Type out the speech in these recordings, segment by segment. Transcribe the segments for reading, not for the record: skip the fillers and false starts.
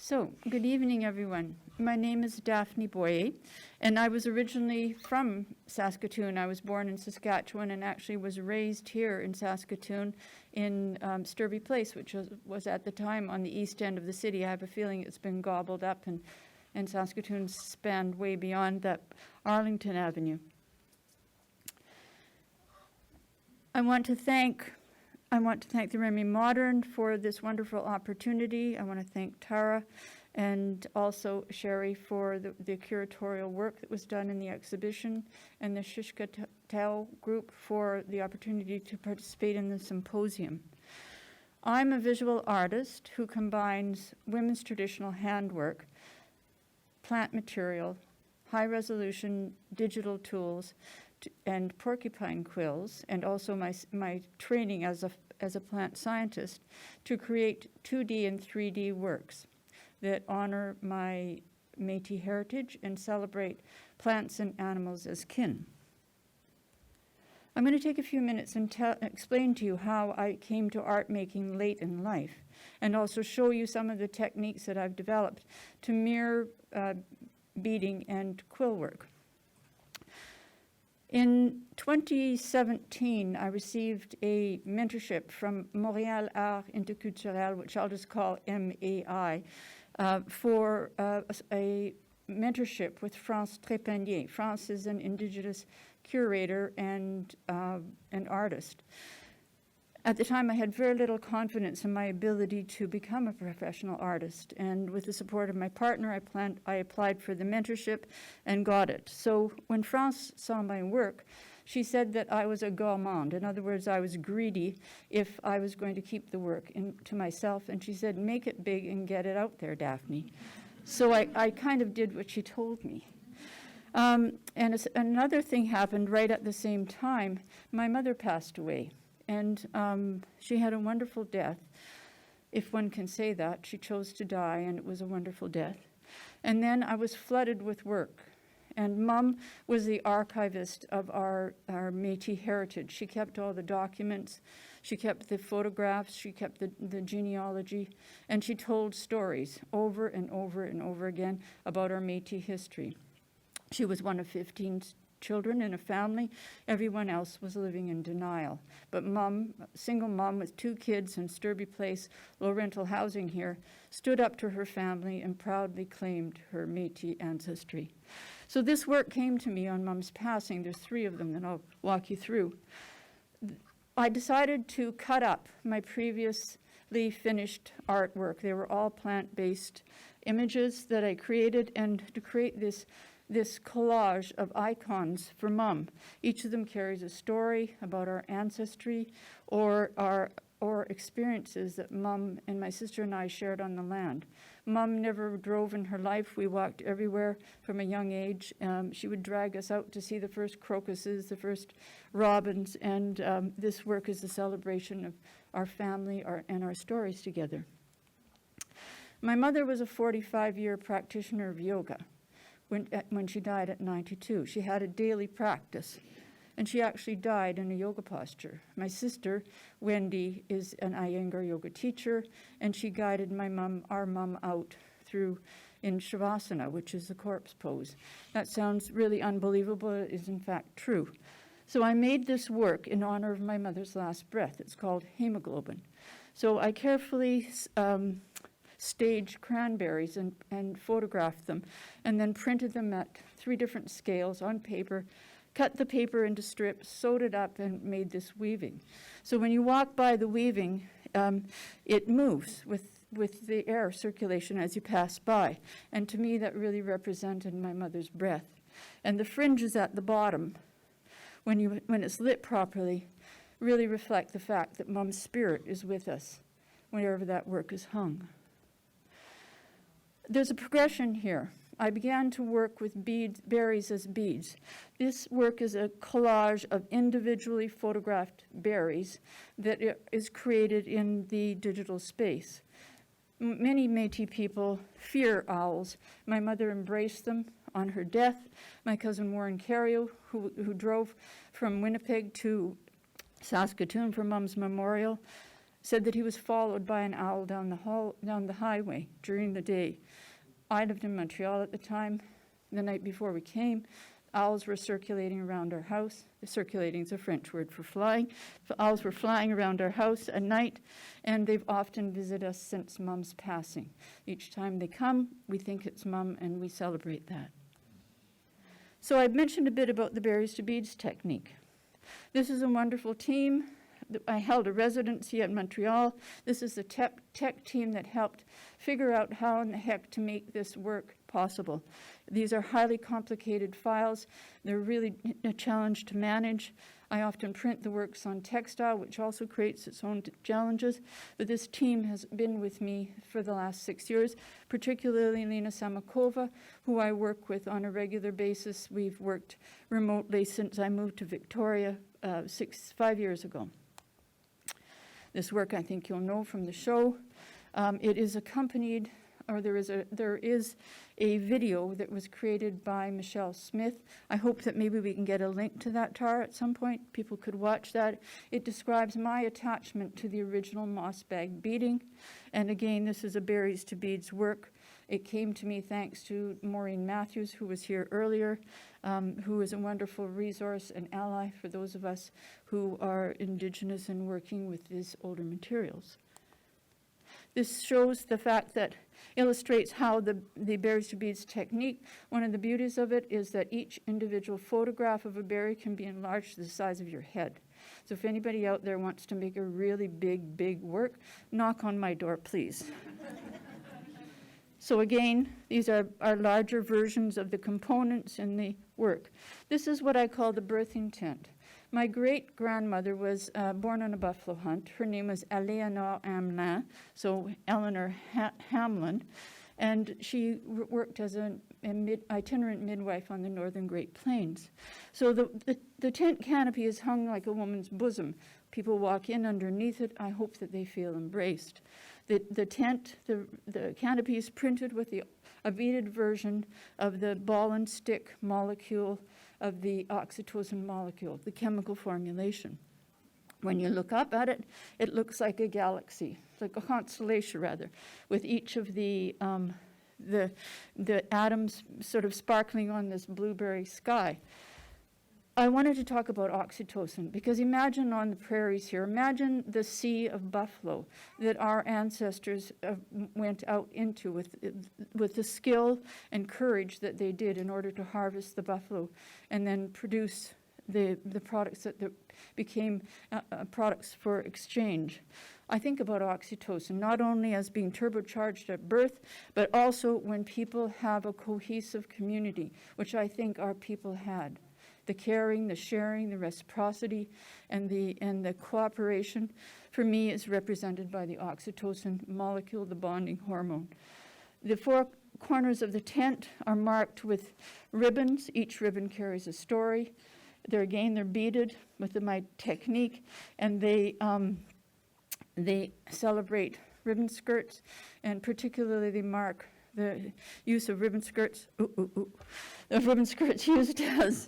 So, good evening, everyone. My name is Daphne Boyer, and I was originally from Saskatoon. I was born in Saskatchewan and actually was raised here in Saskatoon in Sturby Place, which was at the time on the east end of the city. I have a feeling it's been gobbled up, and Saskatoon spanned way beyond that Arlington Avenue. I want to thank the Remai Modern for this wonderful opportunity. I want to thank Tara and also Sherry for the curatorial work that was done in the exhibition, and the Shushkitew group for the opportunity to participate in the symposium. I'm a visual artist who combines women's traditional handwork, plant material, high-resolution digital tools, and porcupine quills, and also my training as a plant scientist to create 2D and 3D works that honor my Métis heritage and celebrate plants and animals as kin. I'm going to take a few minutes and explain to you how I came to art making late in life, and also show you some of the techniques that I've developed to mirror beading and quill work. In 2017, I received a mentorship from Montréal Art Interculturel, which I'll just call MAI, for a mentorship with France Trépanier. France is an Indigenous curator and an artist. At the time, I had very little confidence in my ability to become a professional artist, and with the support of my partner, I applied for the mentorship and got it. So when France saw my work, she said that I was a gourmand. In other words, I was greedy if I was going to keep the work to myself, and she said, make it big and get it out there, Daphne. So I kind of did what she told me. And another thing happened right at the same time. My mother passed away. And she had a wonderful death, if one can say that. She chose to die, and it was a wonderful death. And then I was flooded with work. And Mom was the archivist of our Métis heritage. She kept all the documents. She kept the photographs. She kept the genealogy. And she told stories over and over and over again about our Métis history. She was one of 15 children in a family. Everyone else was living in denial. But Mom, single mom with 2 kids in Sturby Place, low rental housing here, stood up to her family and proudly claimed her Métis ancestry. So this work came to me on Mom's passing. There's 3 of them that I'll walk you through. I decided to cut up my previously finished artwork. They were all plant-based images that I created, and to create this collage of icons for Mom. Each of them carries a story about our ancestry or experiences that Mom and my sister and I shared on the land. Mom never drove in her life. We walked everywhere from a young age. She would drag us out to see the first crocuses, the first robins, and this work is a celebration of our family and our stories together. My mother was a 45-year practitioner of yoga. When she died at 92. She had a daily practice, and she actually died in a yoga posture. My sister, Wendy, is an Iyengar yoga teacher, and she guided our mom out in Shavasana, which is the corpse pose. That sounds really unbelievable. It is in fact true. So I made this work in honor of my mother's last breath. It's called hemoglobin. So I carefully staged cranberries and photographed them, and then printed them at 3 different scales on paper, cut the paper into strips, sewed it up, and made this weaving. So when you walk by the weaving, it moves with the air circulation as you pass by. And to me, that really represented my mother's breath. And the fringes at the bottom, when it's lit properly, really reflect the fact that Mom's spirit is with us wherever that work is hung. There's a progression here. I began to work with berries as beads. This work is a collage of individually photographed berries that is created in the digital space. Many Métis people fear owls. My mother embraced them on her death. My cousin Warren Carrio, who drove from Winnipeg to Saskatoon for Mom's memorial, said that he was followed by an owl down the highway during the day. I lived in Montreal at the time. The night before we came, owls were circulating around our house. Circulating is a French word for flying. The owls were flying around our house at night, and they've often visited us since Mom's passing. Each time they come, we think it's Mom, and we celebrate that. So I mentioned a bit about the berries to beads technique. This is a wonderful team. I held a residency at Montreal. This is the tech team that helped figure out how in the heck to make this work possible. These are highly complicated files. They're really a challenge to manage. I often print the works on textile, which also creates its own challenges. But this team has been with me for the last 6 years, particularly Lena Samakova, who I work with on a regular basis. We've worked remotely since I moved to Victoria 5 years ago. This work, I think you'll know from the show. It is accompanied, or there is a video that was created by Michelle Smith. I hope that maybe we can get a link to that, Tara, at some point. People could watch that. It describes my attachment to the original moss bag beading. And again, this is a berries to beads work. It came to me thanks to Maureen Matthews, who was here earlier, who is a wonderful resource and ally for those of us who are Indigenous and working with these older materials. This shows the fact that illustrates how the berries to beads technique, one of the beauties of it is that each individual photograph of a berry can be enlarged to the size of your head. So if anybody out there wants to make a really big work, knock on my door, please. So again, these are larger versions of the components in the work. This is what I call the birthing tent. My great-grandmother was born on a buffalo hunt. Her name was Eleanor Hamlin, so Eleanor Hamlin, and she worked as an itinerant midwife on the northern Great Plains. So the tent canopy is hung like a woman's bosom. People walk in underneath it. I hope that they feel embraced. The tent, the canopy is printed with a beaded version of the ball and stick molecule of the oxytocin molecule, the chemical formulation. When you look up at it, it looks like a galaxy, like a constellation rather, with each of the atoms sort of sparkling on this blueberry sky. I wanted to talk about oxytocin because imagine on the prairies here, imagine the sea of buffalo that our ancestors went out into with the skill and courage that they did in order to harvest the buffalo and then produce the products that became products for exchange. I think about oxytocin not only as being turbocharged at birth, but also when people have a cohesive community, which I think our people had. The caring, the sharing, the reciprocity, and the cooperation, for me, is represented by the oxytocin molecule, the bonding hormone. The four corners of the tent are marked with ribbons. Each ribbon carries a story. They're beaded with my technique, and they celebrate ribbon skirts, and particularly they mark the use of ribbon skirts. The ribbon skirts used to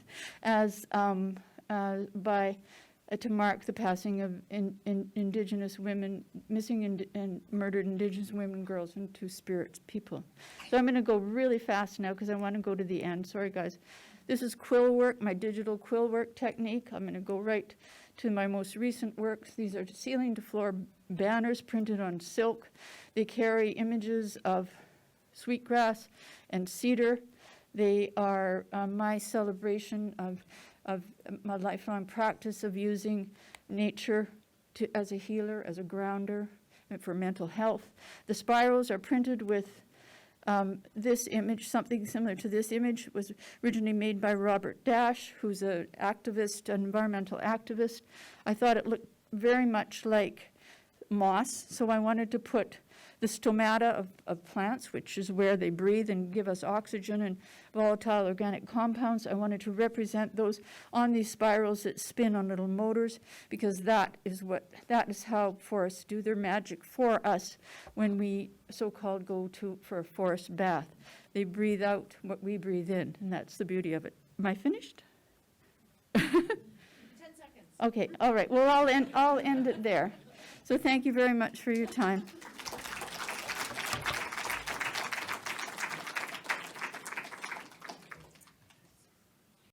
mark the passing of Indigenous women, missing and murdered Indigenous women, girls, and two-spirit people. So I'm going to go really fast now because I want to go to the end. Sorry, guys. This is quill work, my digital quill work technique. I'm going to go right to my most recent works. These are ceiling-to-floor banners printed on silk. They carry images of sweetgrass and cedar. They are my celebration of my lifelong practice of using nature as a healer, as a grounder, and for mental health. The spirals are printed with this image. Something similar to this image was originally made by Robert Dash, who's an activist, an environmental activist. I thought it looked very much like moss, so I wanted to put the stomata of plants, which is where they breathe and give us oxygen and volatile organic compounds. I wanted to represent those on these spirals that spin on little motors, because that is how forests do their magic for us when we so-called go for a forest bath. They breathe out what we breathe in, and that's the beauty of it. Am I finished? 10 seconds. Okay, all right. Well, I'll end it there. So thank you very much for your time.